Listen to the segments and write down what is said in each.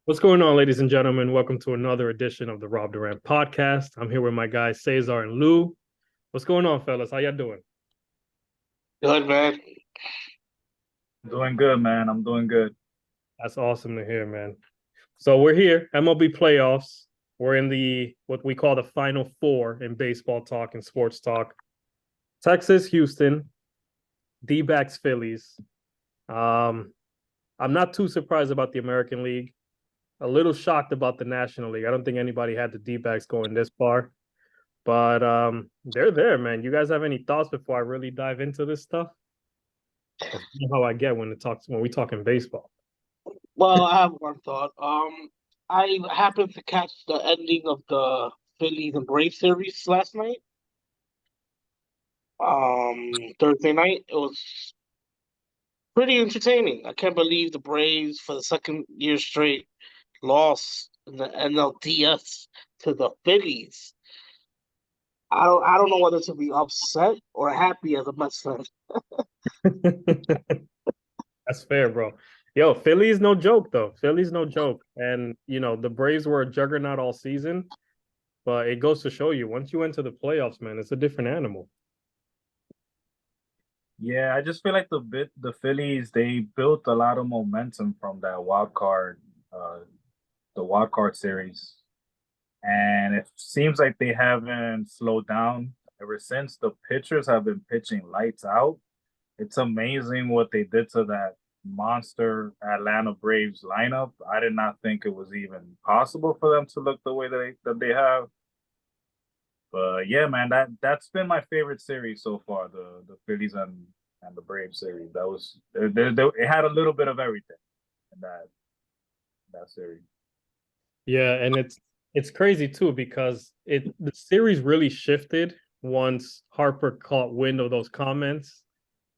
What's going on, ladies and gentlemen? Welcome to another edition of the Rob Durant podcast. I'm here with my guys Sayzar and Lou. What's going on, fellas? How y'all doing? Good man. Doing good, man. I'm doing good. That's awesome to hear, man. So we're here, MLB playoffs. We're in the what we call the final four in baseball talk and sports talk. Texas, Houston, D-backs, Phillies. Um, I'm not too surprised about the American League. A little shocked about the National League. I don't think anybody had the D-backs going this far. But they're there, man. You guys have any thoughts before I really dive into this stuff? That's how I get when we talk in baseball. Well, I have one thought. I happened to catch the ending of the Phillies and Braves series last night. Thursday night. It was pretty entertaining. I can't believe the Braves for the second year straight lost in the NLDS to the Phillies. I don't know whether to be upset or happy as a Mets fan. That's fair, bro. Yo, Philly's no joke though. Philly's no joke. And the Braves were a juggernaut all season, but it goes to show you once you enter the playoffs, man, it's a different animal. Yeah, I just feel like the Phillies, they built a lot of momentum from that the wild card series, and it seems like they haven't slowed down ever since. The pitchers have been pitching lights out. It's amazing what they did to that monster Atlanta Braves lineup. I did not think it was even possible for them to look the way that they have. But yeah, man, that's been my favorite series so far. The Phillies and the Braves series. That was it had a little bit of everything in that series. Yeah, and it's crazy too because the series really shifted once Harper caught wind of those comments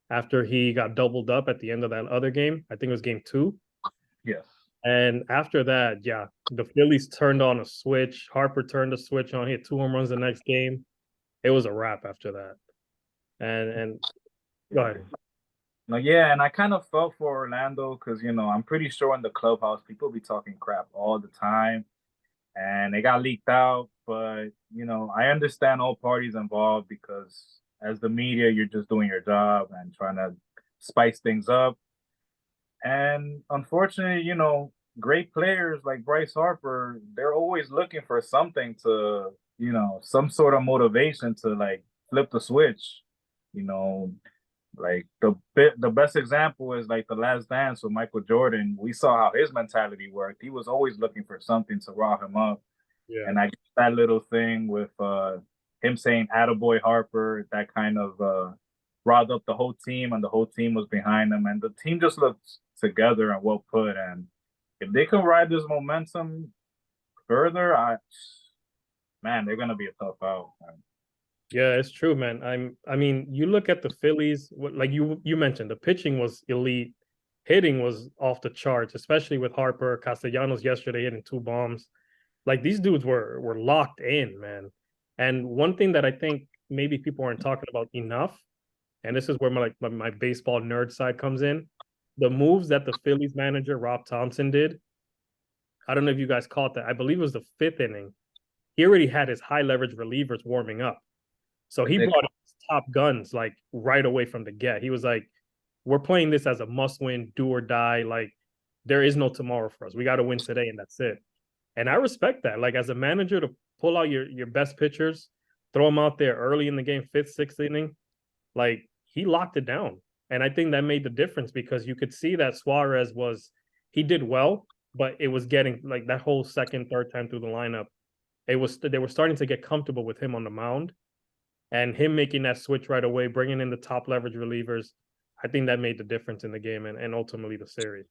after he got doubled up at the end of that other game. I think it was game two. Yes. And after that, yeah, the Phillies turned on a switch. Harper turned a switch on, hit two home runs the next game. It was a wrap after that. And go ahead. No, yeah, and I kind of felt for Orlando because I'm pretty sure in the clubhouse people be talking crap all the time, and it got leaked out. But I understand all parties involved because as the media, you're just doing your job and trying to spice things up. And unfortunately, great players like Bryce Harper, they're always looking for something to, some sort of motivation to like flip the switch. You know, like the best example is like the Last Dance with Michael Jordan. We saw how his mentality worked. He was always looking for something to rile him up. Yeah. And I guess that little thing with him saying "Attaboy Harper," that kind of riled up the whole team, and the whole team was behind him, and the team just looked together and well put. And if they can ride this momentum further, man, they're gonna be a tough out. Man. Yeah, it's true, man. I mean, you look at the Phillies, like you mentioned, the pitching was elite, hitting was off the charts, especially with Harper, Castellanos yesterday hitting two bombs. Like these dudes were locked in, man. And one thing that I think maybe people aren't talking about enough, and this is where my baseball nerd side comes in, the moves that the Phillies manager Rob Thompson did. I don't know if you guys caught that. I believe it was the fifth inning. He already had his high leverage relievers warming up. So he brought his top guns like right away from the get. He was like, "We're playing this as a must-win, do or die. Like there is no tomorrow for us. We got to win today, and that's it." And I respect that. Like as a manager, to pull out your best pitchers, throw them out there early in the game, fifth, sixth inning, like he locked it down. And I think that made the difference because you could see that Suarez he did well, but it was getting like that whole second, third time through the lineup. They were starting to get comfortable with him on the mound and him making that switch right away, bringing in the top leverage relievers. I think that made the difference in the game and ultimately the series.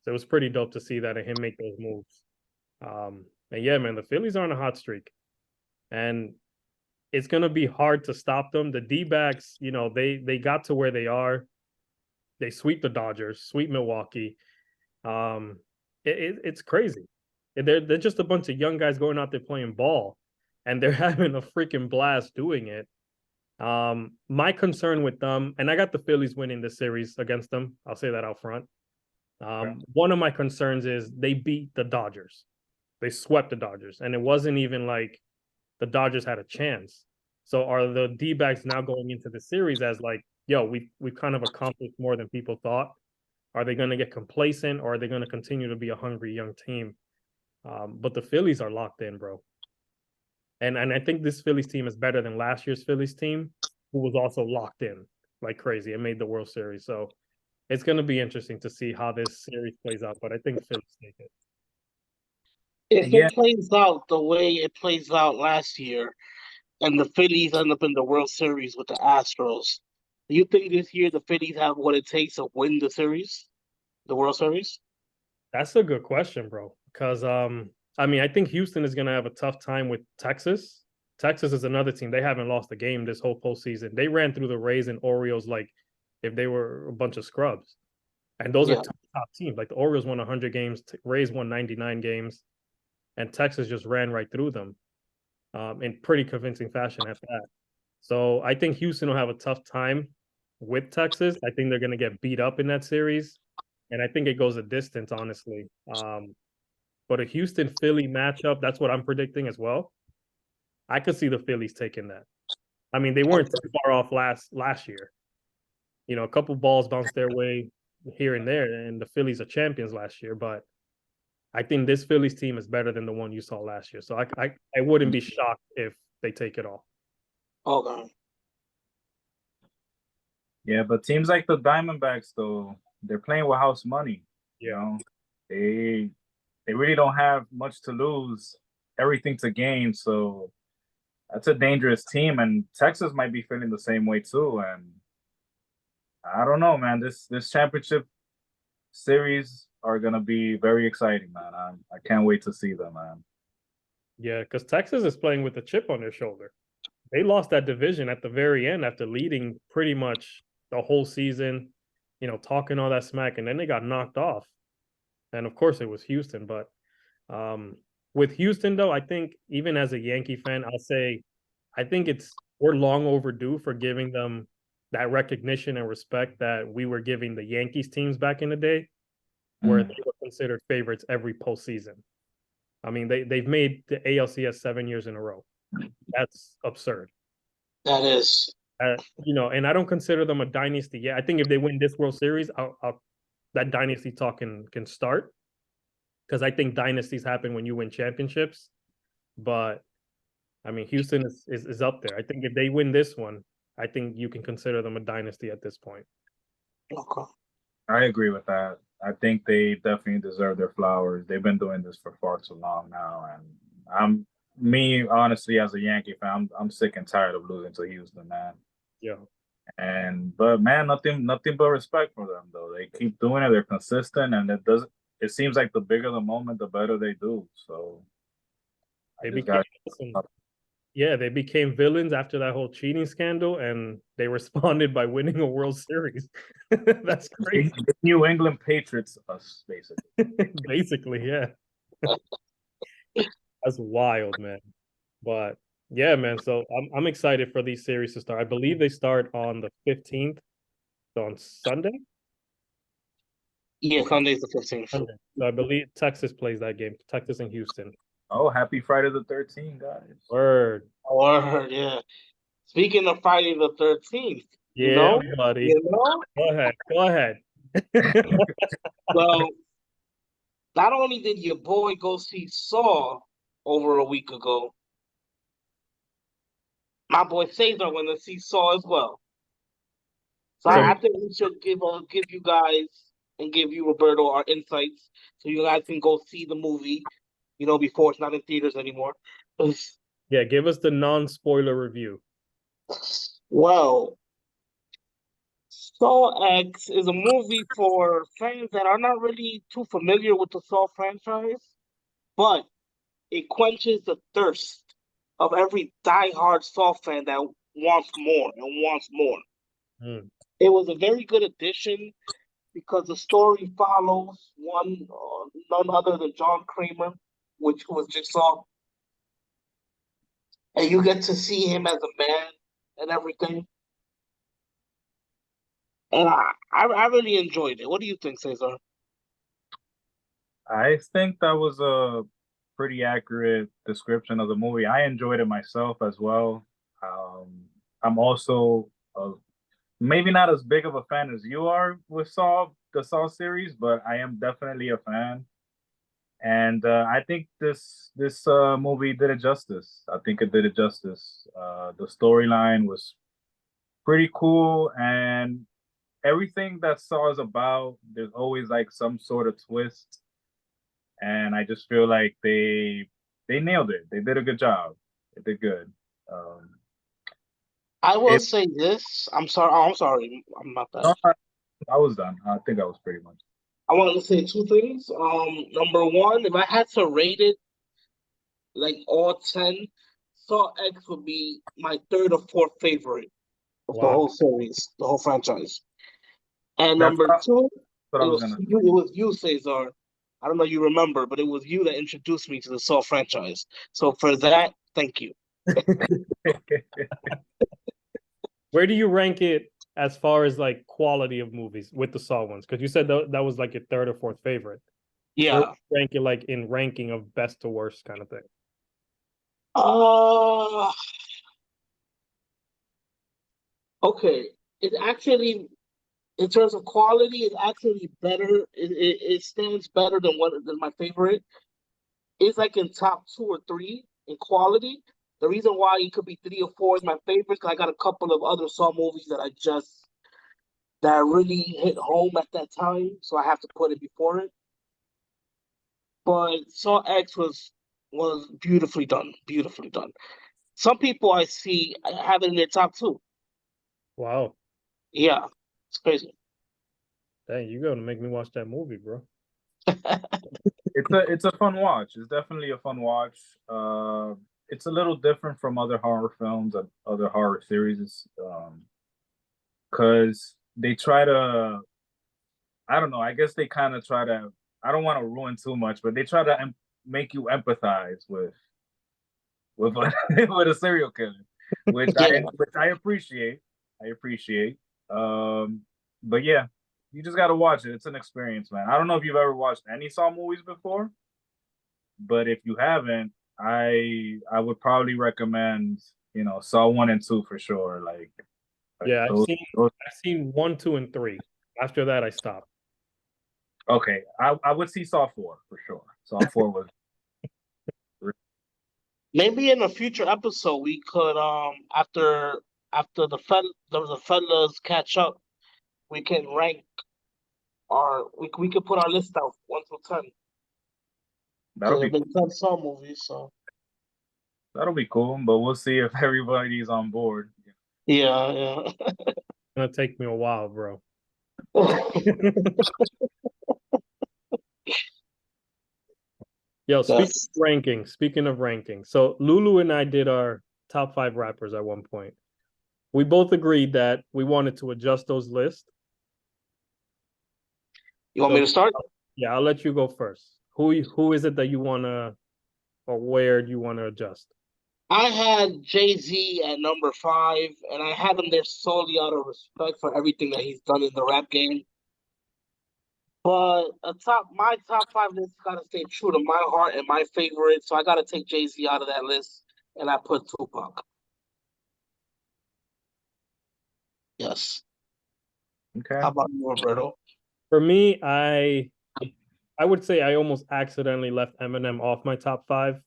So it was pretty dope to see that and him make those moves. And yeah, man, the Phillies are on a hot streak, and it's gonna be hard to stop them. The D-backs, they got to where they are. They sweep the Dodgers, sweep Milwaukee. Um, it's crazy. They're just a bunch of young guys going out there playing ball, and they're having a freaking blast doing it. My concern with them, and I got the Phillies winning this series against them. I'll say that out front. One of my concerns is they beat the Dodgers. They swept the Dodgers, and it wasn't even like the Dodgers had a chance. So are the D-backs now going into the series as like, yo, we've kind of accomplished more than people thought? Are they going to get complacent, or are they going to continue to be a hungry young team? But the Phillies are locked in, bro. And I think this Phillies team is better than last year's Phillies team, who was also locked in like crazy and made the World Series. So it's going to be interesting to see how this series plays out. But I think Phillies take it. If Yeah, it plays out the way it plays out last year, and the Phillies end up in the World Series with the Astros, do you think this year the Phillies have what it takes to win the series, the World Series? That's a good question, bro. Because I mean, I think Houston is going to have a tough time with Texas. Texas is another team. They haven't lost a game this whole postseason. They ran through the Rays and Orioles like if they were a bunch of scrubs. And those are Yeah. top teams. Like the Orioles won 100 games, Rays won 99 games, and Texas just ran right through them in pretty convincing fashion at that. So I think Houston will have a tough time with Texas. I think they're going to get beat up in that series, and I think it goes a distance, honestly. But a Houston Philly matchup, that's what I'm predicting as well. I could see the Phillies taking that. I mean, they weren't too far off last year. You know, a couple balls bounced their way here and there, and the Phillies are champions last year. But I think this Phillies team is better than the one you saw last year. So I wouldn't be shocked if they take it all. Okay. yeah, but teams like the Diamondbacks, though, they're playing with house money. You Yeah. know, they really don't have much to lose, everything to gain. So that's a dangerous team, and Texas might be feeling the same way too. And I don't know, man. This championship series are gonna be very exciting, man. I can't wait to see them, man. Yeah, because Texas is playing with a chip on their shoulder. They lost that division at the very end after leading pretty much the whole season, you know, talking all that smack, and then they got knocked off. And of course, it was Houston. But with Houston, though, I think even as a Yankee fan, I'll say I think we're long overdue for giving them that recognition and respect that we were giving the Yankees teams back in the day, where they were considered favorites every postseason. I mean, they've made the ALCS 7 years in a row. That's absurd. That is. You know, and I don't consider them a dynasty yet. I think if they win this World Series, that dynasty talk can start, because I think dynasties happen when you win championships. But I mean, Houston is up there. I think if they win this one, I think you can consider them a dynasty at this point. Okay. I agree with that. I think they definitely deserve their flowers. They've been doing this for far too long now, and honestly, as a Yankee fan, I'm sick and tired of losing to Houston, man. Yeah. But man, nothing but respect for them though. They keep doing it. They're consistent, and it seems like the bigger the moment, the better they do. So I They just became got yeah, they became villains after that whole cheating scandal, and they responded by winning a World Series. That's crazy. New England Patriots, us basically. Basically, yeah. That's wild, man. But yeah, man. So I'm excited for these series to start. I believe they start on the 15th, so on Sunday. Yeah, Sunday's the 15th. Sunday. So I believe Texas plays that game. Texas and Houston. Oh, happy Friday the 13th, guys. Word. Word, yeah. Speaking of Friday the 13th, Yeah, buddy. you know, Go ahead. Go ahead. well, not only did your boy go see Saw over a week ago, my boy Sayzar went to see Saw as well. So I Great. think we should give you guys and give you Roberto our insights so you guys can go see the movie, before it's not in theaters anymore. Yeah, give us the non-spoiler review. Well, Saw X is a movie for fans that are not really too familiar with the Saw franchise, but it quenches the thirst of every diehard Saw fan that wants more and wants more. Mm. It was a very good addition because the story follows none other than John Kramer, which was Jigsaw, and you get to see him as a man and everything. And I really enjoyed it. What do you think, Cesar? I think that was a pretty accurate description of the movie. I enjoyed it myself as well. I'm also maybe not as big of a fan as you are with the Saw series, but I am definitely a fan. And I think this movie did it justice. I think it did it justice. The storyline was pretty cool, and everything that Saw is about, there's always like some sort of twist, and I just feel like they nailed it. They did a good job. They did good. Um, I will it, say this. I'm sorry. Oh, I'm sorry. I'm not bad. no, I was done. I think I was pretty much. I wanted to say two things. Number one, if I had to rate it like all 10, Saw X would be my third or fourth favorite of the Wow. whole series, the whole franchise. And That's number two, what I was gonna it was you, Sayzar. I don't know if you remember, but it was you that introduced me to the Saw franchise. So for that, thank you. say. Where do you rank it as far as like quality of movies with the Saw ones? Because you said that was like your third or fourth favorite. Where would Yeah. you rank it like in ranking of best to worst kind of thing? Uh, okay. It actually, in terms of quality, it's actually better. It stands better than my favorite. It's like in top two or three in quality. The reason why it could be three or four is my favorite. 'Cause I got a couple of other Saw movies that really hit home at that time, so I have to put it before it. But Saw X was beautifully done, beautifully done. Some people I see have it in their top two. Wow. Yeah, it's crazy. Dang, you're gonna make me watch that movie, bro. It's a fun watch. It's definitely a fun watch. It's a little different from other horror films and other horror series, because they try to. I don't know. I guess they kind of try to. I don't want to ruin too much, but they try to make you empathize with with a serial killer, Yeah. which I appreciate. I appreciate. Um, but yeah, you just got to watch it. It's an experience, man. I don't know if you've ever watched any Saw movies before, but if you haven't, I would probably recommend Saw 1 and 2 for sure. Like Yeah, those. I've seen 1, 2, and 3. After that, I stopped. Okay, I would see Saw 4 for sure. Saw 4 was Maybe in a future episode we could after the fellas catch up, we can rank we could put our list out 1 to 10. that'll Because be there's been 10 Saw movies, so that'll be cool. But we'll see if everybody's on board. yeah, It's gonna take me a while, bro. yeah. Yo, Yes. speaking of ranking, so Lulu and I did our top 5 rappers at one point. We both agreed that we wanted to adjust those lists. You want me So to start? yeah, I'll let you go first. Who is it that you wanna, or where do you wanna adjust? I had Jay-Z at number 5, and I had him there solely out of respect for everything that he's done in the rap game. But my top 5 list gotta stay true to my heart and my favorite, so I gotta take Jay-Z out of that list, and I put Tupac. Yes. Okay. How about you, Roberto? For me, I would say I almost accidentally left Eminem off my top 5.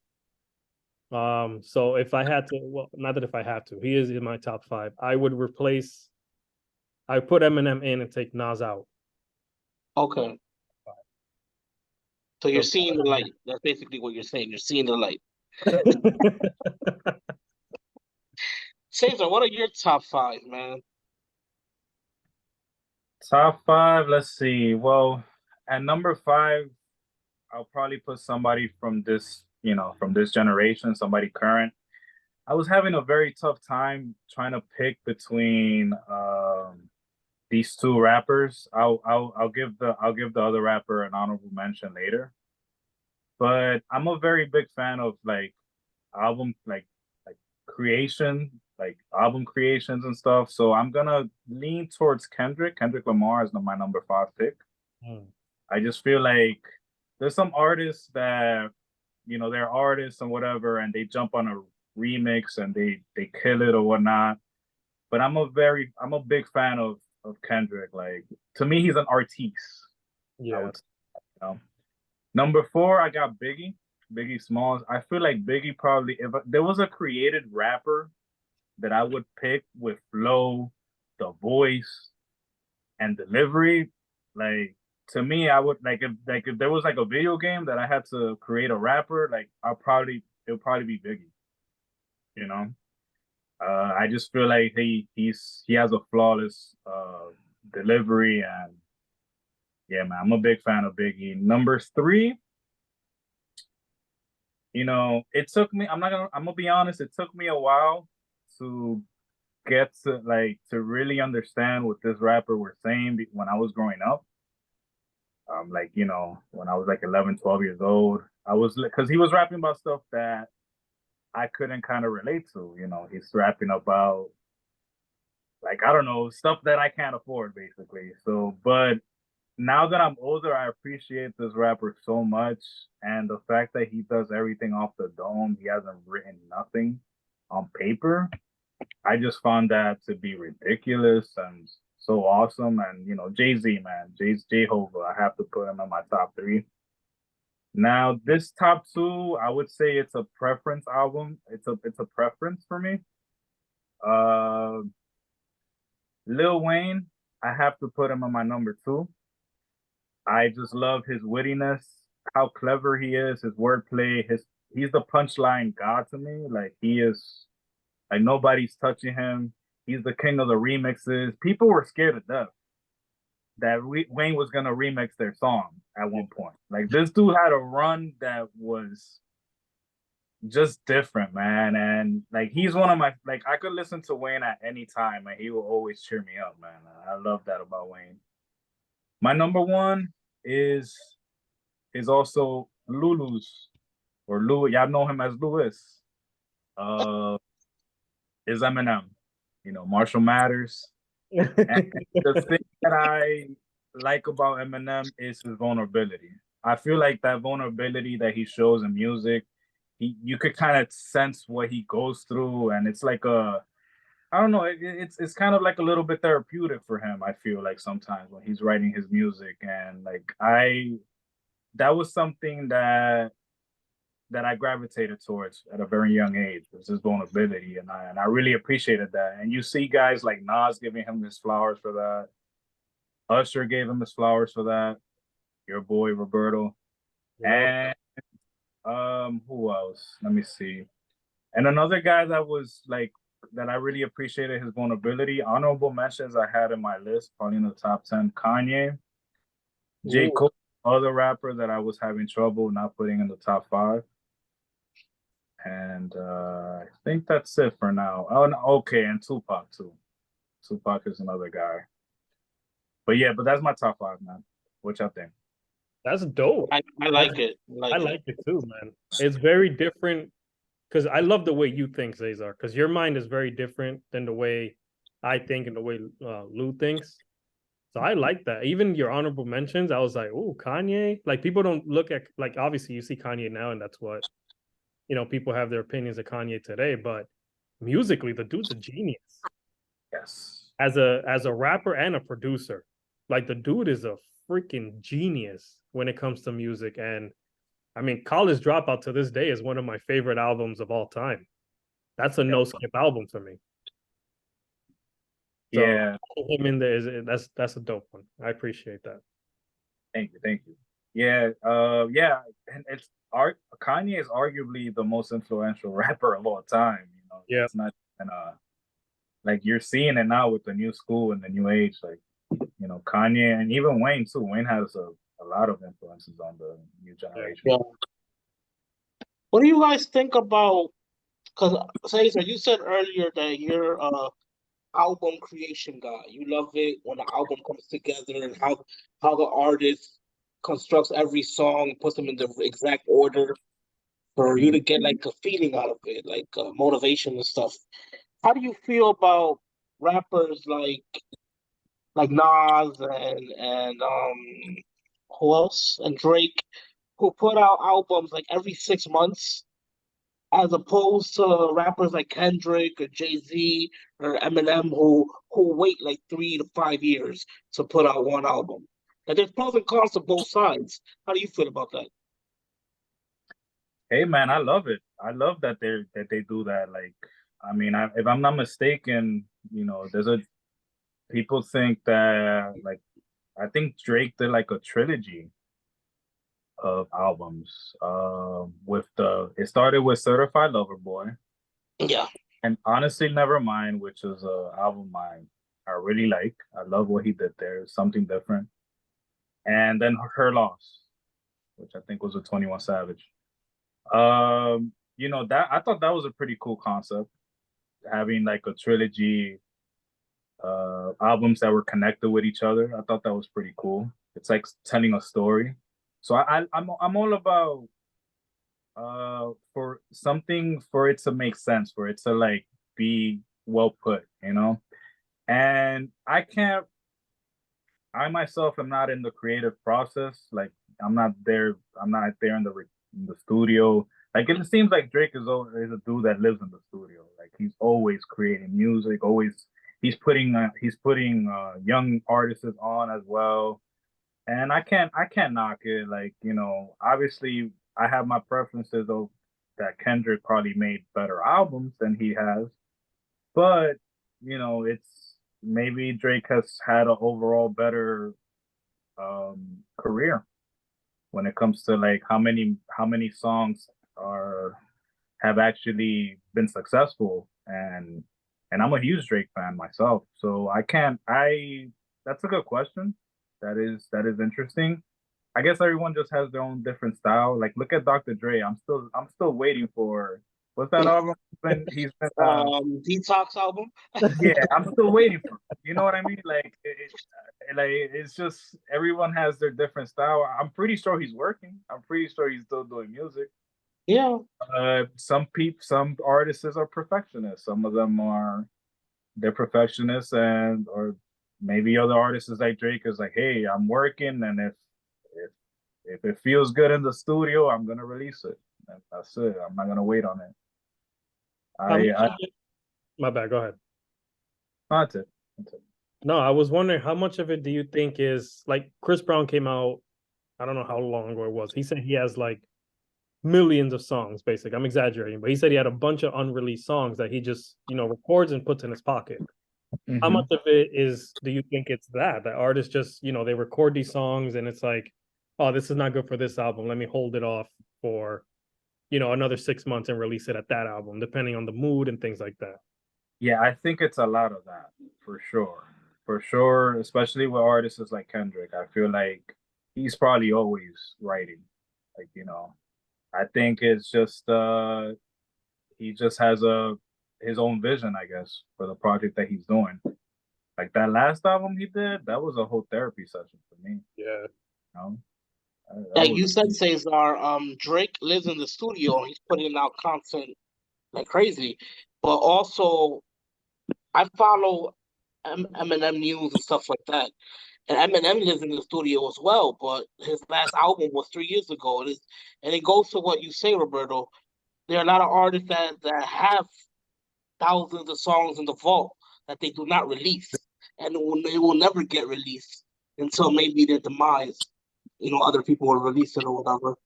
So if I had to, well, not that if I have to, he is in my top 5. I put Eminem in and take Nas out. Okay. So you're So seeing the light. That's basically what you're saying. You're seeing the light. Cesar, what are your top 5, man? Top 5. Let's see. Well, at number 5, I'll probably put somebody from from this generation, somebody current. I was having a very tough time trying to pick between these two rappers. I'll give the other rapper an honorable mention later. But I'm a very big fan of album like creation, like album creations and stuff. So I'm gonna lean towards Kendrick Lamar as my number 5 pick. Hmm. I just feel like there's some artists that, you know, they're artists and whatever, and they jump on a remix and they kill it or whatnot. But I'm a big fan of Kendrick. Like, to me, he's an artiste. I Yeah. would say, you know. Number 4, I got Biggie, Biggie Smalls. I feel like Biggie probably, if there was a created rapper that I would pick with flow, the voice, and delivery, like, to me, I would like if there was like a video game that I had to create a rapper, like it would probably be Biggie. You know, I just feel like he has a flawless delivery, and yeah, man, I'm a big fan of Biggie. Number 3, you know, it took me. I'm gonna be honest. It took me a while to get to really understand what this rapper was saying when I was growing up. Like, you know, when I was like 11, 12 years old, I was, because he was rapping about stuff that I couldn't kind of relate to. You know, he's rapping about, like, I don't know, stuff that I can't afford, basically. So, but now that I'm older, I appreciate this rapper so much, and the fact that he does everything off the dome, he hasn't written nothing on paper. I just found that to be ridiculous and so awesome. And, you know, Jay-Z, man, Jehovah, I have to put him in my top 3. Now, this top 2, I would say it's a preference album. It's a preference for me. Uh, Lil Wayne, I have to put him on my number 2. I just love his wittiness, how clever he is, his wordplay, he's the punchline god to me. Like, he is, like, nobody's touching him. He's the king of the remixes. People were scared to death that Wayne was gonna remix their song at one point. Like, this dude had a run that was just different, man. And like, he's one of my, like, I could listen to Wayne at any time and he will always cheer me up, man. I love that about Wayne. My number 1 is also Lulu's, or Lou. Y'all know him as Lewis. Is Eminem. You know, Marshall Matters. And the thing that I like about Eminem is his vulnerability. I feel like that vulnerability that he shows in music, you could kind of sense what he goes through, and it's like I don't know, it's kind of like a little bit therapeutic for him. I feel like sometimes when he's writing his music, and like that was something that I gravitated towards at a very young age, was his vulnerability, and I really appreciated that. And you see guys like Nas giving him his flowers for that. Usher gave him his flowers for that. Your boy Roberto, Yeah. and who else? Let me see. And another guy that was like that I really appreciated his vulnerability. Honorable mentions I had in my list, probably in the top 10. Kanye, J. Ooh. Cole, other rapper that I was having trouble not putting in the top 5. And I think that's it for now. Oh, okay, and Tupac too. Tupac is another guy. But yeah, but that's my top 5, man. What y'all think? That's dope. I like it. I like it too, man. It's very different because I love the way you think, Sayzar, because your mind is very different than the way I think and the way Lou thinks. So I like that. Even your honorable mentions, I was like, oh, Kanye. Like, people don't look at, like, obviously you see Kanye now, and that's what, people have their opinions of Kanye today. But musically, the dude's a genius Yes. as a rapper and a producer. Like, the dude is a freaking genius when it comes to music. And I mean, College Dropout to this day is one of my favorite albums of all time. That's a no skip album for me. So Yeah. him in there that's a dope one. I appreciate that. Thank you. Yeah, yeah, and it's art. Kanye is arguably the most influential rapper of all time. You know, Yeah. it's not, and like, you're seeing it now with the new school and the new age. Like, you know, Kanye and even Wayne too. Wayne has a lot of influences on the new generation. Yeah. What do you guys think about? Because Cesar, you said earlier that you're a album creation guy. You love it when the album comes together and how the artist constructs every song, puts them in the exact order for you to get like a feeling out of it, like motivation and stuff. How do you feel about rappers like Nas and who else, and Drake, who put out albums like every 6 months, as opposed to rappers like Kendrick or Jay-Z or Eminem who wait like 3 to 5 years to put out one album. And there's pros and cons to both sides. How do you feel about that? Hey man, I love it. I love that they do that. Like, I mean, if I'm not mistaken, there's a people think that like I think Drake did like a trilogy of albums. With it started with Certified Lover Boy Yeah. and Honestly Nevermind, which is a album I really like. I love what he did there. It's something different. And then Her Loss, which I think was with 21 Savage. That I thought that was a pretty cool concept, having like a trilogy albums that were connected with each other. I thought that was pretty cool. It's like telling a story. So I'm all about for something for it to make sense, for it to like be well put. And I myself am not in the creative process. Like I'm not there. I'm not there in the studio. Like it seems like Drake is a dude that lives in the studio. Like he's always creating music. Always he's putting young artists on as well. And I can't knock it. Like obviously I have my preferences of that Kendrick probably made better albums than he has, but it's maybe Drake has had an overall better career when it comes to like how many songs are have actually been successful, and I'm a huge Drake fan myself, so I can't I that's a good question. That is interesting. I guess everyone just has their own different style. Like look at Dr. Dre. I'm still waiting for what's that album? He's been Detox album. yeah, I'm still waiting for it. You know what I mean? Like it's just everyone has their different style. I'm pretty sure he's working. I'm pretty sure he's still doing music. Yeah. Some artists are perfectionists. Some of them they're perfectionists, and or maybe other artists like Drake is like, hey, I'm working, and if if it feels good in the studio, I'm gonna release it. And that's it. I'm not gonna wait on it. How much I of it- my bad, go ahead. That's it. That's it. No, I was wondering how much of it do you think is like Chris Brown came out, I don't know how long ago it was. He said he has like millions of songs, basically. I'm exaggerating, but he said he had a bunch of unreleased songs that he just, records and puts in his pocket. How much of it do you think it's that artists just, they record these songs and it's like, oh, this is not good for this album. Let me hold it off for, another 6 months and release it at that album, depending on the mood and things like that. Yeah, I think it's a lot of that for sure. For sure, especially with artists like Kendrick. I feel like he's probably always writing. Like, I think it's just he just has his own vision, I guess, for the project that he's doing. Like that last album he did, that was a whole therapy session for me. Yeah. You know? Like you said, Sayzar, Drake lives in the studio and he's putting out content like crazy. But also, I follow Eminem news and stuff like that. And Eminem lives in the studio as well, but his last album was 3 years ago. And it goes to what you say, Roberto. There are a lot of artists that have thousands of songs in the vault that they do not release, and they will never get released until maybe their demise. Other people will release it or whatever.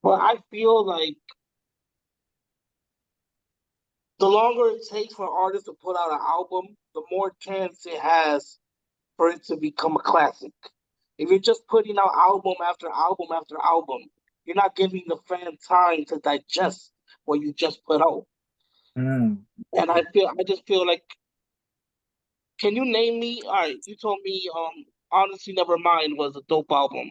But I feel like the longer it takes for an artist to put out an album, the more chance it has for it to become a classic. If you're just putting out album after album after album, you're not giving the fan time to digest what you just put out. Mm. And I just feel like, can you name me? All right, you told me Honestly Nevermind was a dope album.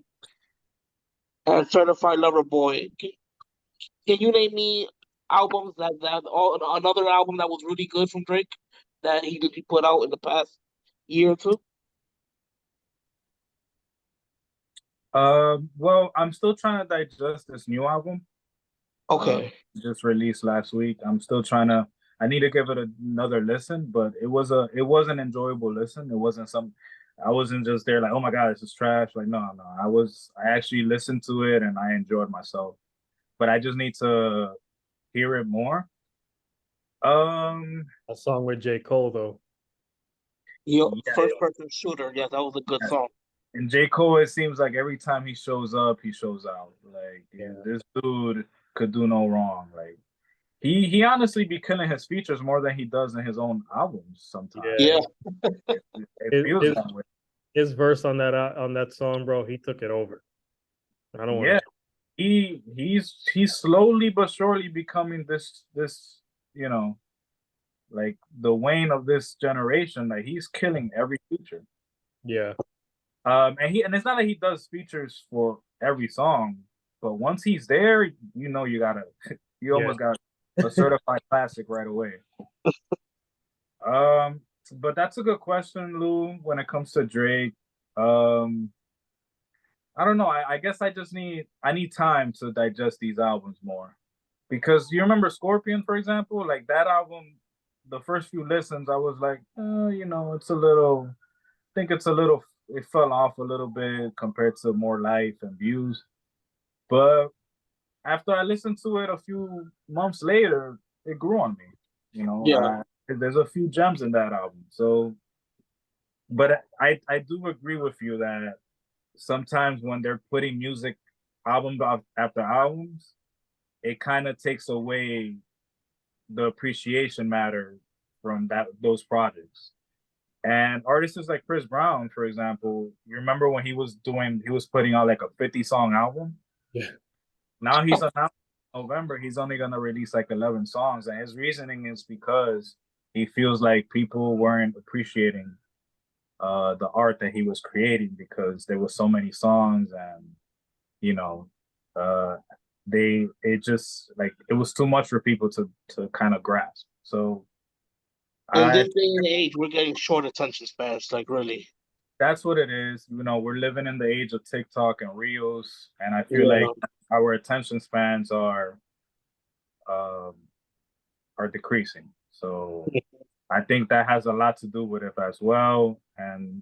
And Certified Lover Boy. Can you name me albums another album that was really good from Drake that he put out in the past year or two? Well, I'm still trying to digest this new album. Okay. Just released last week. I'm still trying to. I need to give it another listen, but it was an enjoyable listen. It wasn't some. I wasn't just there like, oh my god, this is trash. Like, no, no. I actually listened to it and I enjoyed myself. But I just need to hear it more. Um, A song with J. Cole though. Yo, yeah, first person shooter. Yeah, that was a good song. and J. Cole, it seems like every time he shows up, he shows out. Like Yeah. this dude could do no wrong. Like he honestly be killing his features more than he does in his own albums sometimes. Yeah. Yeah, It His, feels his, that way. his verse on that song, bro, he took it over. I don't want Yeah, to. he's slowly but surely becoming this you know like the Wayne of this generation. Like he's killing every feature. Yeah. And it's not that he does features for every song, but once he's there, you gotta you Yeah. almost got a certified classic right away. Um, but that's a good question, Lou. When it comes to Drake, um, I don't know. I guess I need time to digest these albums more because you remember Scorpion, for example, like that album. The first few listens, I was like, it's a little. I think it's a little. It fell off a little bit compared to More Life and Views. But after I listened to it a few months later, it grew on me. yeah. There's a few gems in that album. So, but I do agree with you that sometimes when they're putting music after albums, it kind of takes away the appreciation matter from those projects. And artists like Chris Brown, for example, you remember when he was putting out like a 50-song album? Yeah. Now he's announced in November he's only gonna release like 11 songs, and his reasoning is because he feels like people weren't appreciating the art that he was creating because there were so many songs and you know uh it just like it was too much for people to kind of grasp. So In I this day and age, we're getting short attention spans. Like really. that's what it is. We're living in the age of TikTok and Reels, and I feel like Yeah. our attention spans um, are decreasing. So I think that has a lot to do with it as well. And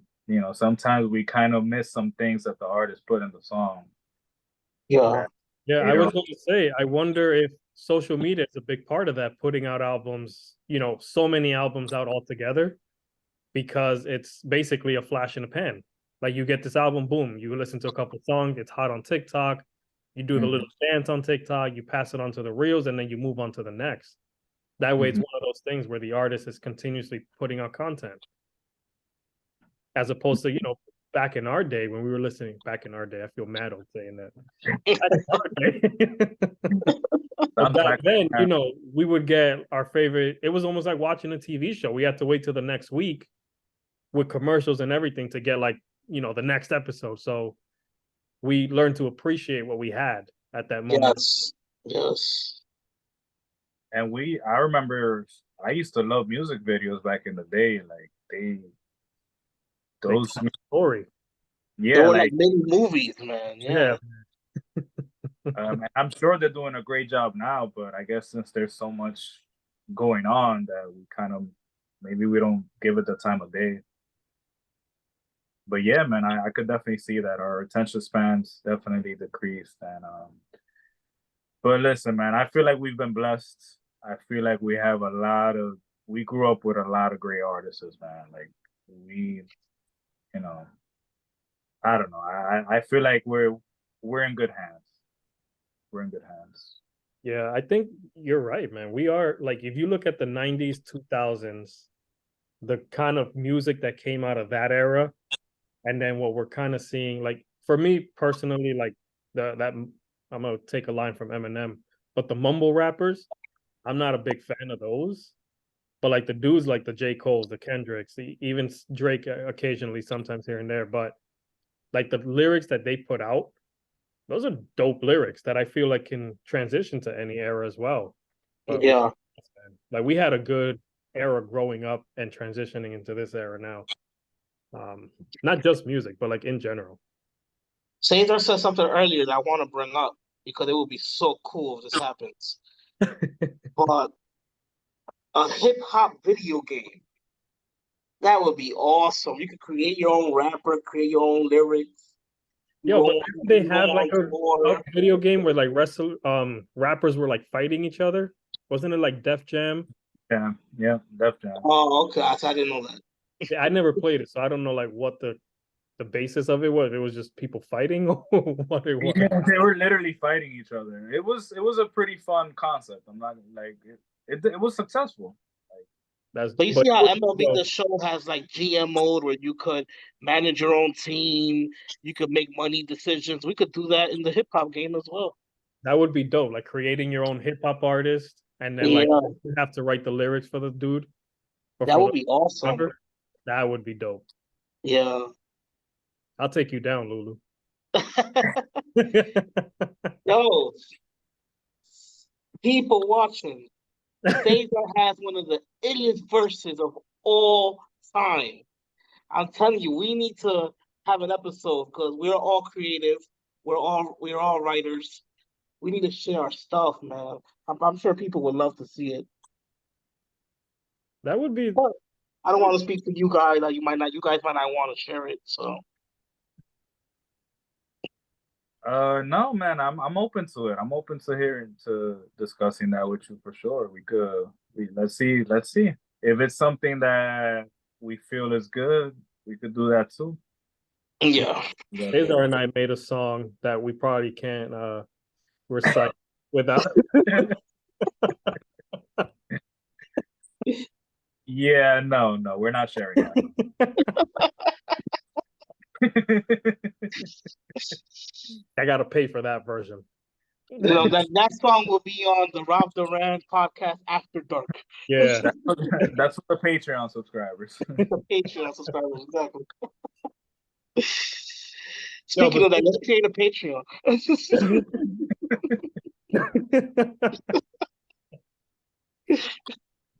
sometimes we kind of miss some things that the artist put in the song. Yeah. That Yeah, I later was on, going to say, I wonder if social media is a big part of that, putting out albums, so many albums out all together, because it's basically a flash in the pan. Like you get this album, boom, you listen to a couple of songs, it's hot on TikTok, you do the Mhm, little dance on TikTok, you pass it on to the reels, and then you move on to the next. That way, it's mhm. one of those things where the artist is continuously putting out content, as opposed to, back in our day when we were listening. Back in our day, I feel mad on saying that. Back in our day. But Sounds back like then, we would get our favorite. It was almost like watching a TV show. We had to wait till the next week with commercials and everything to get the next episode. So we learned to appreciate what we had at that moment. Yes. Yes. and I remember I used to love music videos back in the day. Like They those, tell a story. They yeah, were like like mini movies, man. Yeah. Yeah. I'm sure they're doing a great job now, but I guess since there's so much going on that we kind of maybe we don't give it the time of day. But yeah, man, I could definitely see that our attention spans definitely decreased. And but listen, man, I feel like we've been blessed. I feel like we grew up with a lot of great artists, man. Like we, you know, I don't know. I feel like we're in good hands. We're in good hands. Yeah, I think you're right, man. We are, like, if you look at the 90s, 2000s, the kind of music that came out of that era, and then what we're kind of seeing, like, for me personally, like, that I'm gonna take a line from Eminem, but the mumble rappers, I'm not a big fan of those. But like the dudes like the J. Cole's, the Kendricks, even Drake occasionally, sometimes here and there, but like the lyrics that they put out, those are dope lyrics that I feel like can transition to any era as well. But Yeah. like we had a good era growing up and transitioning into this era now. Not just music, but like in general. Sayzar said something earlier that I want to bring up because it would be so cool if this happens. But a hip hop video game That would be awesome. You could create your own rapper, create your own lyrics. Yo, but didn't they Go have like on tour. a video game where like rappers were like fighting each other? Wasn't it like Def Jam? Yeah, Def Jam. Oh, okay. I didn't know that. Yeah, I never played it, so I don't know like what the basis of it was. It was just people fighting or what it was. Yeah, they were literally fighting each other. It was a pretty fun concept. I'm not like it was successful. That's But you but see how MLB The Show has like GM mode where you could manage your own team, you could make money decisions. We could do that in the hip hop game as well. that would be dope. Like creating your own hip hop artist and then like Yeah, you have to write the lyrics for the dude or that for would the be awesome. rapper. That would be dope. Yeah. I'll take you down, Lulu. Yo, people watching. Sayzar has one of the illest verses of all time. I'm telling you, we need to have an episode because we're all creative. We're all writers. We need to share our stuff, man. I'm sure people would love to see it. That would be But I don't want to speak for you guys. Like you guys might not want to share it. So No, man, I'm open to it. I'm open to hearing to discussing that with you for sure. Let's see if it's something that we feel is good. We could do that too. yeah. Sayzar and I made a song that we probably can't recite without. Yeah, no, we're not sharing that. I gotta pay for that version. You know that song will be on the Rob Duran podcast After Dark. Yeah. That's for the Patreon subscribers. The Patreon subscribers, exactly. Speaking of that, let's create a Patreon.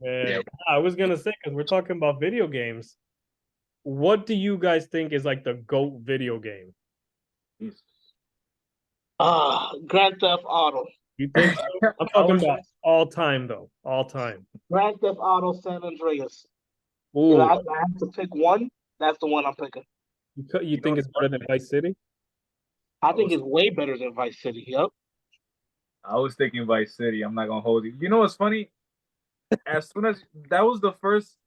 Man, I was gonna say because we're talking about video games. What do you guys think is like the GOAT video game? Grand Theft Auto. You think so? I'm talking about all time though. All time. Grand Theft Auto San Andreas. Ooh. I have to pick one. That's the one I'm picking. You think it's better than Vice City? I think it's way better than Vice City. Yep. I was thinking Vice City. I'm not gonna hold you. You know what's funny? As soon as that was the first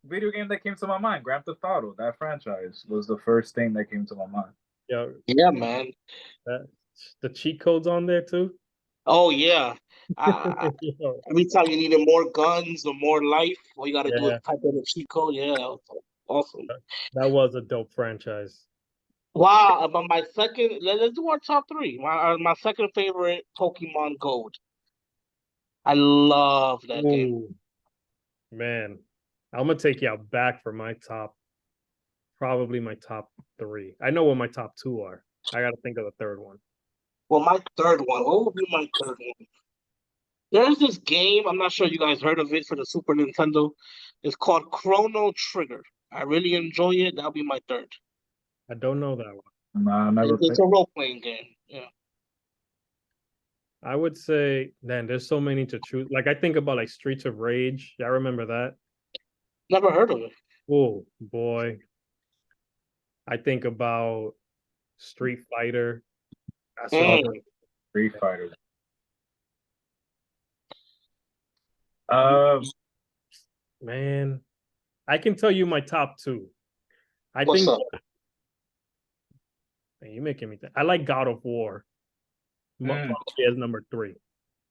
video game that came to my mind, Grand Theft Auto. That franchise was the first thing that came to my mind. Yeah, man. The cheat codes on there too. Oh yeah. Every time you needed more guns or more life, all you got to do is type in a cheat code. Yeah, that was awesome. That was a dope franchise. Wow, but my second, let's do our top three. My second favorite, Pokemon Gold. I love that game. Man, I'm gonna take you out back for my top, probably my top three. I know what my top two are. I gotta think of the third one. Well, my third one. What would be my third one? There's this game, I'm not sure you guys heard of it for the Super Nintendo. It's called Chrono Trigger. I really enjoy it. That'll be my third. I don't know that one. Nah, never It's a role-playing game. Yeah. I would say, man, there's so many to choose. Like I think about like Streets of Rage. Yeah, I remember that. Never heard of it. Oh boy. I think about Street Fighter. That's Street Fighter. Man, I can tell you my top two. What's think up? Man, you're making me think. I like God of War. As number three.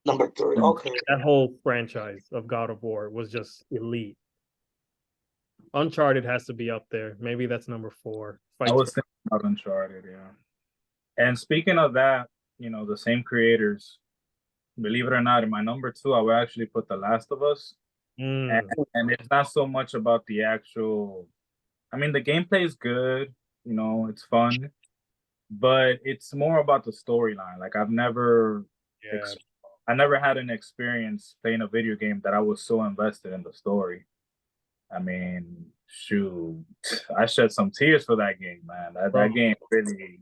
Number three. Okay. That whole franchise of God of War was just elite. Uncharted has to be up there. Maybe that's number four. I was thinking about Uncharted, yeah. And speaking of that, the same creators, believe it or not, in my number two, I would actually put The Last of Us. And it's not so much about the actual. I mean, the gameplay is good. It's fun, but it's more about the storyline. Like I never had an experience playing a video game that I was so invested in the story. I mean, shoot, I shed some tears for that game, man. That game really,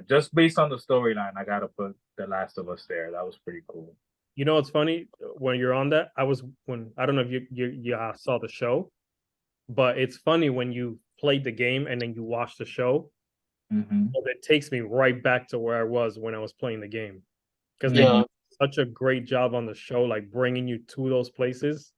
just based on the storyline, I gotta put The Last of Us there. That was pretty cool. You know what's funny? When you're on that, I don't know if you saw the show. But it's funny when you played the game and then you watch the show. It takes me right back to where I was when I was playing the game, because they did such a great job on the show, like bringing you to those places.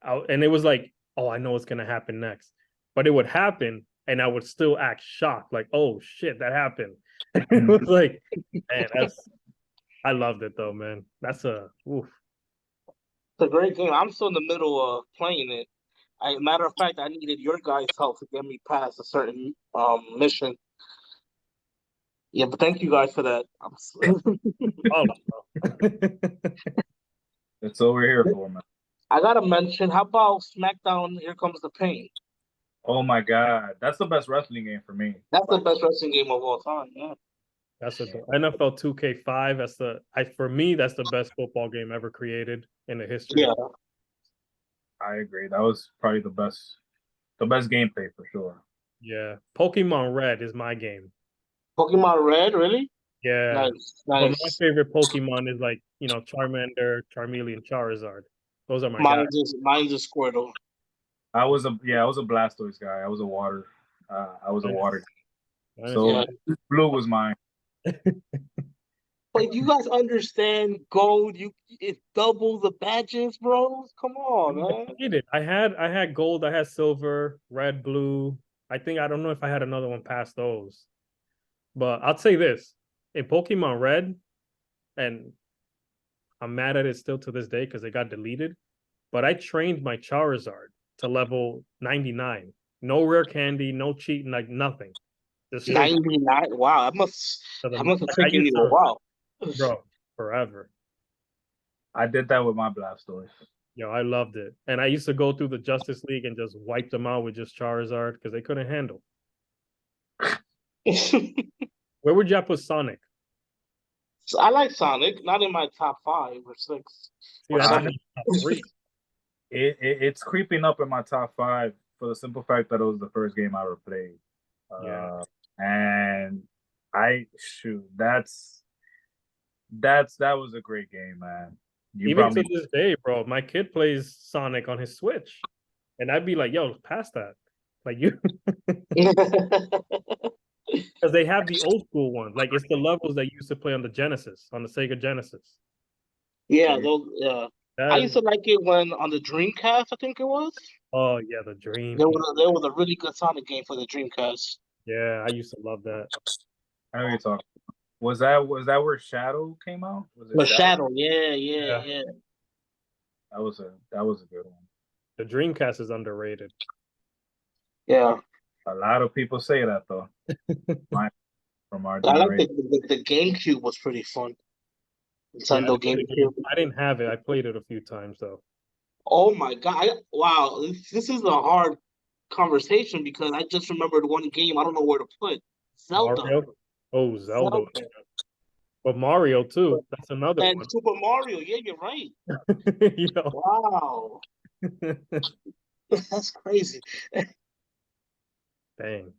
And it was like, oh, I know what's gonna happen next, but it would happen, and I would still act shocked, like, oh shit, that happened. It was like, man, I loved it though, man. That's oof. It's a great game. I'm still in the middle of playing it. Matter of fact, I needed your guys' help to get me past a certain mission. Yeah, but thank you guys for that. Oh, That's what we're here for, man. I gotta mention, how about SmackDown? Here Comes the Pain. Oh my God, that's the best wrestling game for me. That's the best wrestling game of all time. Yeah, that's the NFL 2K5. That's for me, that's the best football game ever created in the history. Yeah, I agree. That was probably the best gameplay for sure. Yeah, Pokemon Red is my game. Pokemon Red, really? Yeah, nice. But my favorite Pokemon is like Charmander, Charmeleon, Charizard. Those are my guys. Mine's a Squirtle. I was a Blastoise guy. I was a water. So blue was mine. But you guys understand gold? It doubles the badges, bro. Come on, man. I had gold, I had silver, red, blue. I don't know if I had another one past those. But I'll say this. In Pokemon Red, and I'm mad at it still to this day because it got deleted, but I trained my Charizard to level 99. No rare candy, no cheating, like nothing. 99? Wow, that must have taken you a while. Bro, forever. I did that with my Blastoise. Yo, I loved it. And I used to go through the Justice League and just wipe them out with just Charizard because they couldn't handle. Where would you put Sonic? I like Sonic, not in my top 5 or 6. Or top 3. It's creeping up in my top 5 for the simple fact that it was the first game I ever played. And that was a great game, man. Even to this day, bro, my kid plays Sonic on his Switch, and I'd be like, "Yo, pass that!" Like you, because they have the old school ones. Like it's the levels that you used to play on the Genesis, on the Sega Genesis. Yeah, those. Yeah, I used to like it when on the Dreamcast. I think it was. Oh yeah, the Dream. There was a really good Sonic game for the Dreamcast. Yeah, I used to love that. I know you're talking. Was that where Shadow came out? Was it Shadow? Yeah. That was a good one. The Dreamcast is underrated. Yeah. A lot of people say that though. From our I like the GameCube was pretty fun. Nintendo GameCube. I didn't have it. I played it a few times though. Oh my God! Wow, this is a hard conversation because I just remembered one game I don't know where to put. Zelda. Mario? Oh, Zelda. But Mario too. That's another one. And Super Mario. Yeah, you're right. Wow. That's crazy. Dang,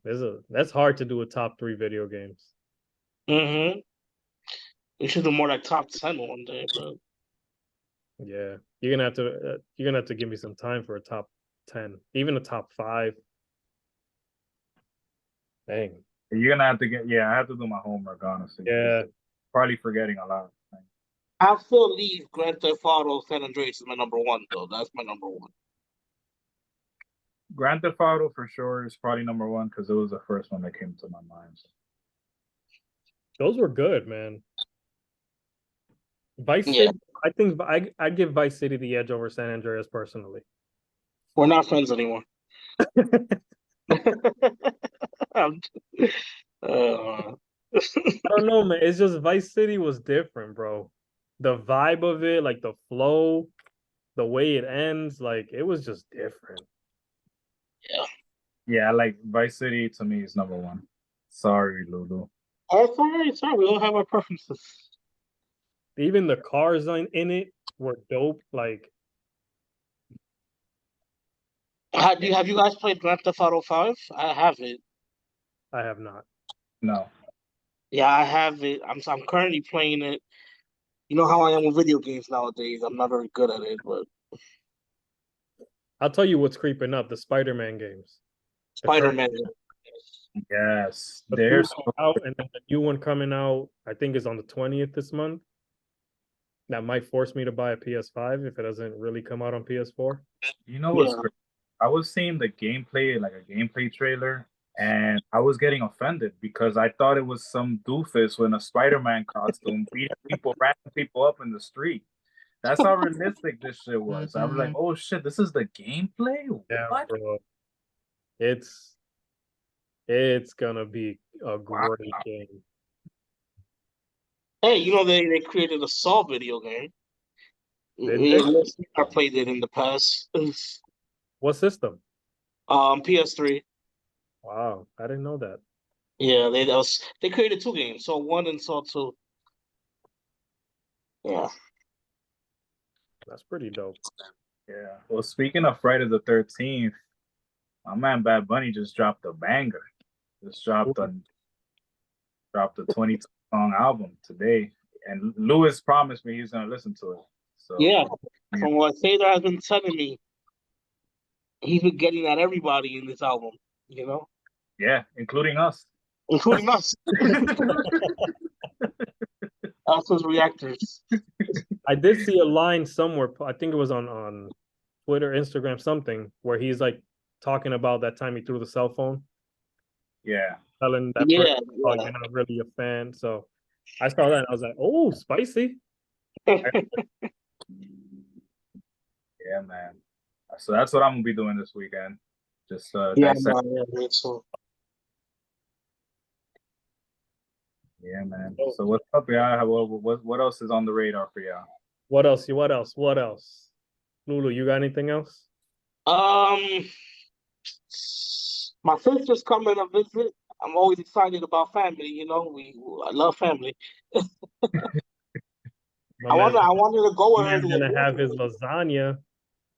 that's hard to do a top 3 video games. Mm-hmm. We should do more like top 10 one day, but yeah, you're gonna have to give me some time for a top 10, even a top 5. Dang. You're gonna have to I have to do my homework, honestly. Yeah. Probably forgetting a lot. I'll still leave Grand Theft Auto San Andreas as my number 1, though. That's my number 1. Grand Theft Auto for sure is probably number 1 because it was the first one that came to my mind. Those were good, man. Vice City, I think I'd give Vice City the edge over San Andreas personally. We're not friends anymore. I don't know, man. It's just Vice City was different, bro. The vibe of it, like the flow, the way it ends, like it was just different. Yeah, like Vice City to me is number 1. Sorry, Lulu. Oh, sorry. We all have our preferences. Even the cars in it were dope. Like, have you guys played Grand Theft Auto 5? I have it. I have not. No. Yeah, I have it. I'm currently playing it. You know how I am with video games nowadays. I'm not very good at it, but I'll tell you what's creeping up: the Spider-Man games. The current- Spider-Man. Yes, the there's two are out, and then the new one coming out. I think is on the 20th this month. That might force me to buy a PS5 if it doesn't really come out on PS4. you know what's Yeah. crazy? I was seeing the gameplay, like a gameplay trailer, and I was getting offended because I thought it was some doofus in a Spider-Man costume beating people, random people up in the street. That's how realistic this shit was. I was like, oh shit, this is the gameplay? Yeah, What? bro. It's gonna be a Wow. great game. Hey, they created a Saw video game. Did Me they? and Leslie, I played it in the past. What system? PS3. Wow, I didn't know that. Yeah, they created two games, Saw 1 and Saw 2. Yeah. That's pretty dope. Yeah. Well, speaking of Friday the 13th, my man Bad Bunny just dropped a banger. Just dropped a 22-song album today, and Lewis promised me he's gonna listen to it. So Yeah. yeah, From what Sayzar has been telling me, he's been getting at everybody in this album, yeah, including us. including us. Us as reactors. I did see a line somewhere. I think it was on Twitter, Instagram, something where he's like talking about that time he threw the cell phone, Yeah, telling that Yeah, person, "Oh, you're not really a fan." So I saw that and I was like, "Oh, spicy." yeah. yeah, man. So that's what I'm gonna be doing this weekend. Just Yeah, dissect. man, yeah, so. Yeah, man. Oh. So what's up, y'all? What else is on the radar for y'all? What else? What else? What else? Lulu, you got anything else? My sister's coming to visit. I'm always excited about family, I love family. My man's I wanted to go with her man's to a gonna have his movie. lasagna.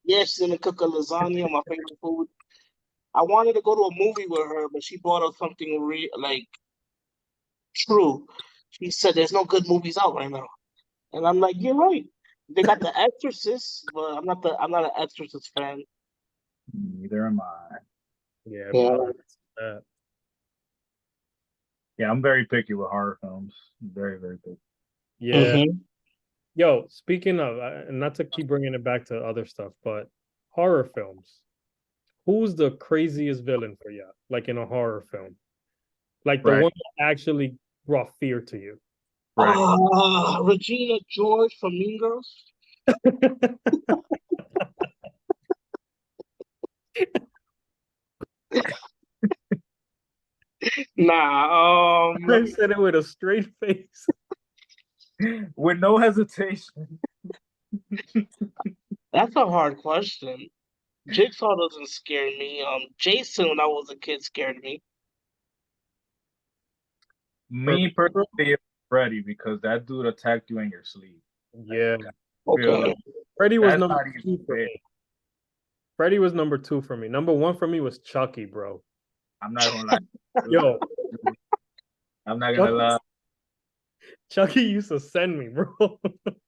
Yeah, she's gonna cook a lasagna, my favorite food. I wanted to go to a movie with her, but she brought up something like true. She said there's no good movies out right now, and I'm like, you're right. They got The Exorcist, but I'm not an Exorcist fan. Neither am I. Yeah, Yeah. Yeah, I'm very picky with horror films. Very, very picky. yeah. Mhm. Yo, speaking of, and not to keep bringing it back to other stuff, but horror films. Who's the craziest villain for you? Like in a horror film, like the Right. one that actually brought fear to you. Right. Regina George from Mean Girls. Nah, I said it with a straight face. With no hesitation. that's a hard question. Jigsaw doesn't scare me. Jason, when I was a kid, scared me. Me personally, Freddy, because that dude attacked you in your sleep. Yeah. Okay. Freddy was That's number not two even for fair. me. Freddy was number 2 for me. Number 1 for me was Chucky, bro. I'm not gonna lie. Yo, I'm not gonna lie. Chucky used to send me, bro.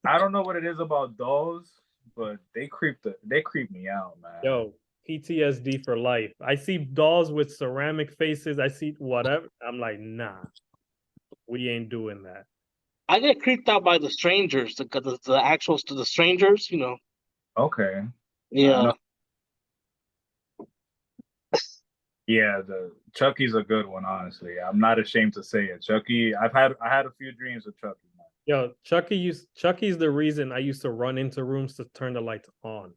I don't know what it is about dolls, but they creep me out, man. Yo, PTSD for life. I see dolls with ceramic faces. I see whatever. I'm like, nah, we ain't doing that. I get creeped out by the strangers, the actuals to the strangers, Okay. Yeah. Yeah, the Chucky's a good one, honestly. I'm not ashamed to say it. Chucky, I had a few dreams with Chucky, man. Yo, Chucky's the reason I used to run into rooms to turn the lights on,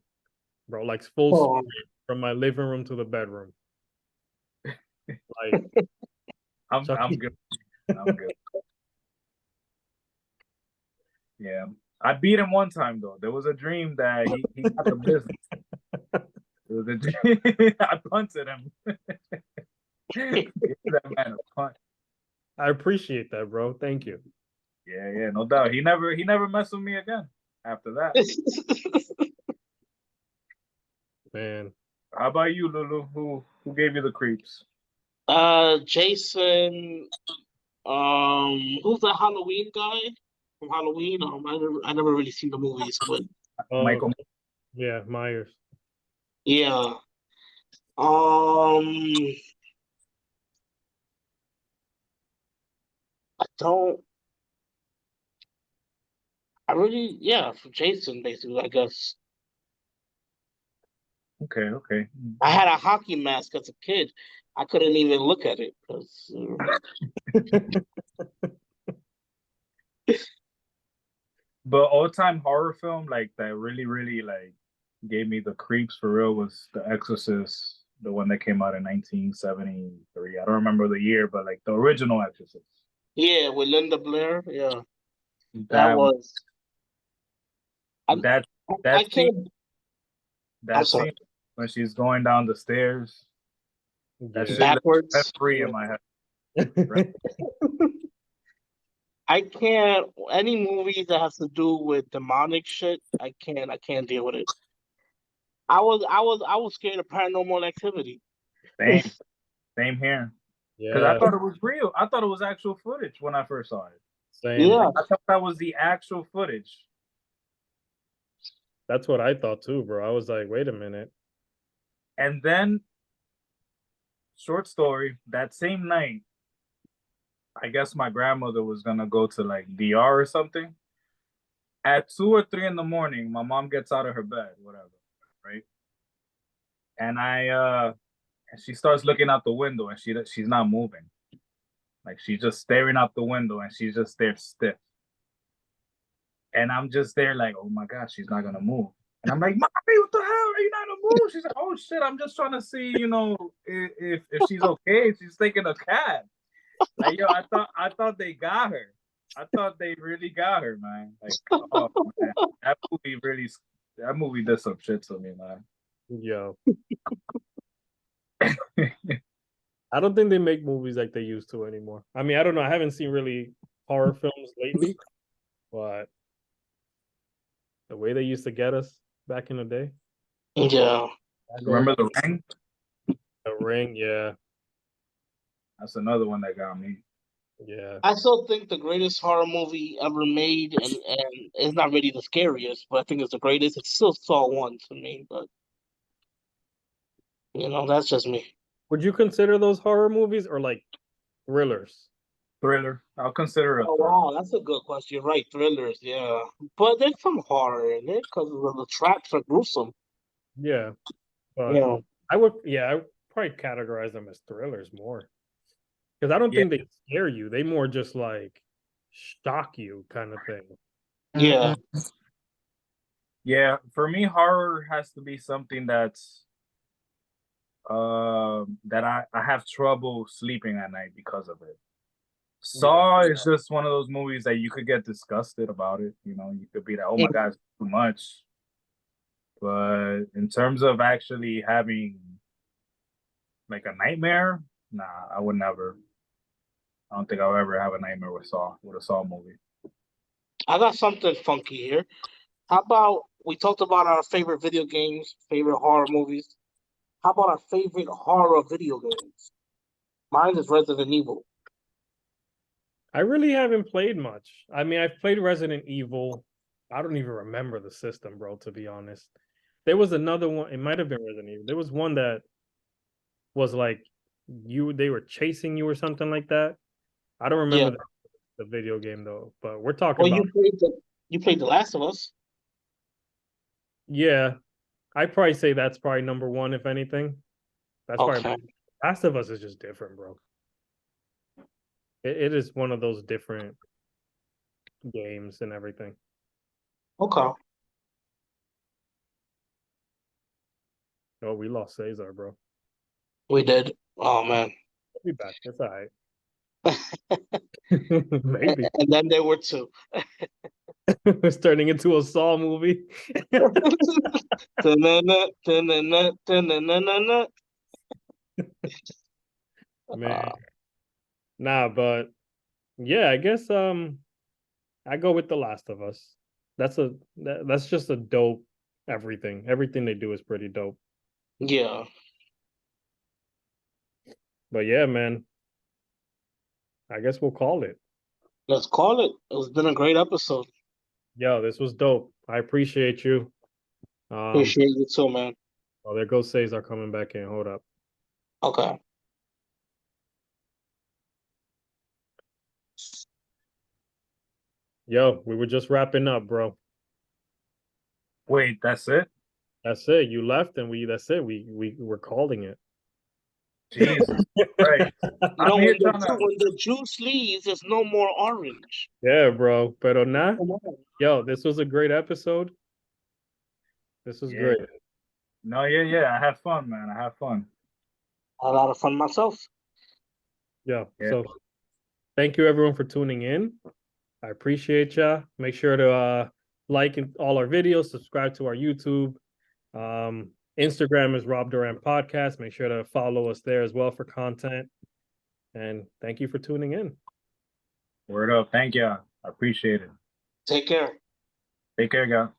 bro. Like full Oh. speed from my living room to the bedroom. Like I'm Chucky. good. I'm good. Yeah. I beat him one time though. There was a dream that he got the business. It was a dream. I punted him. Give that man a punt. I appreciate that, bro. Thank you. Yeah, no doubt. He never messed with me again after that. Man. How about you, Lulu? Who gave you the creeps? Jason. Who's that Halloween guy from Halloween? I never really seen the movies, but Michael. Yeah, Myers. Yeah. Um, I don't. I really, yeah, for Jason, basically, I guess. Okay, okay. I had a hockey mask as a kid. I couldn't even look at it because But all-time horror film like that really, really like gave me the creeps for real was The Exorcist, the one that came out in 1973. I don't remember the year, but like the original Exorcist. yeah, with Linda Blair, yeah, that That was. I that I that scene can't. I'm that sorry. scene when she's going down the stairs, that Yeah. shit lives rent Backwards. free Yeah. in my head. Right? I can't. Any movie that has to do with demonic shit, I can't. I can't deal with it. I was scared of Paranormal Activity. Same, same here. Because I Yeah, thought it was real. I thought it was actual footage when I first saw it. same. Yeah, I thought that was the actual footage. That's what I thought too, bro. I was like, wait a minute. And then, short story, that same night, I guess my grandmother was gonna go to like DR or something. At 2 or 3 in the morning, my mom gets out of her bed, whatever, right? And she starts looking out the window, and she's not moving. Like she's just staring out the window, and she's just there stiff. And I'm just there like, oh my god, she's not gonna move. And I'm like, mommy, what the hell? Are you not gonna move? She's like, oh shit, I'm just trying to see, if she's okay. She's taking a cab. Like, yo, I thought they got her. I thought they really got her, man. Like, oh man, that movie did some shit to me, man. Yo, I don't think they make movies like they used to anymore. I mean, I don't know. I haven't seen really horror films lately, but the way they used to get us back in the day, yeah. that goes Remember The Ring? The Ring. Yeah, That's another one that got me. yeah. I still think the greatest horror movie ever made, and it's not really the scariest, but I think it's the greatest. It's still Saw One to me, but that's just me. Would you consider those horror movies or like thrillers? Thriller. I'll consider it a Oh thriller. wow, that's a good question. You're right, thrillers, yeah, but there's some horror in it because the traps are gruesome. Yeah, but Yeah, I would probably categorize them as thrillers more because I don't Yeah. think they scare you. They more just like shock you kind of thing. yeah, Yeah. For me, horror has to be something that I have trouble sleeping at night because of it. Yeah, Saw is just one of those movies that you could get disgusted about it. You could be like, oh my God, it's too much. But in terms of actually having like a nightmare, nah, I would never. I don't think I'll ever have a nightmare with a Saw movie. I got something funky here. How about we talked about our favorite video games, favorite horror movies? How about our favorite horror video games? Mine is Resident Evil. I really haven't played much. I mean, I've played Resident Evil. I don't even remember the system, bro, to be honest. There was another one, it might have been Resident Evil. There was one that was like they were chasing you or something like that. I don't Yeah. remember the video game though, but we're talking Well, about you played The Last of Us. yeah. I'd probably say that's probably number one, if anything. That's probably Okay. Last of Us is just different, bro. It is one of those different games and everything. Okay. Oh, we lost Sayzar, bro. We did. Oh man. He'll be back. It's all right. Maybe. And then there were two. It's turning into a Saw movie. Dun-dun-dun, dun-dun-dun, dun-dun-dun-dun-dun. Man. Nah, but yeah, I guess I go with The Last of Us. That's just a dope everything. Everything they do is pretty dope. Yeah. But yeah, man. I guess we'll call it. Let's call it. It's been a great episode. Yo, this was dope. I appreciate you. Appreciate you too, man. Oh, there goes Sayzar coming back in. Hold up. Okay. Yo, we were just wrapping up, bro. Wait, that's it? That's it. You left and that's it. We were calling it. Jesus Christ. You know, I'm when here the, trying to. when the juice leaves, there's no more orange. Yeah, bro. Pero nah. Yo, this was a great episode. This was Yeah. great. No, yeah. I had fun, man. I had fun. I had a lot of fun myself. Yeah. Yeah. So thank you everyone for tuning in. I appreciate ya. Make sure to like all our videos, subscribe to our YouTube. Instagram is Rob Duran Podcast. Make sure to follow us there as well for content. And thank you for tuning in. Word up. Thank you. I appreciate it. Take care. Take care, guys.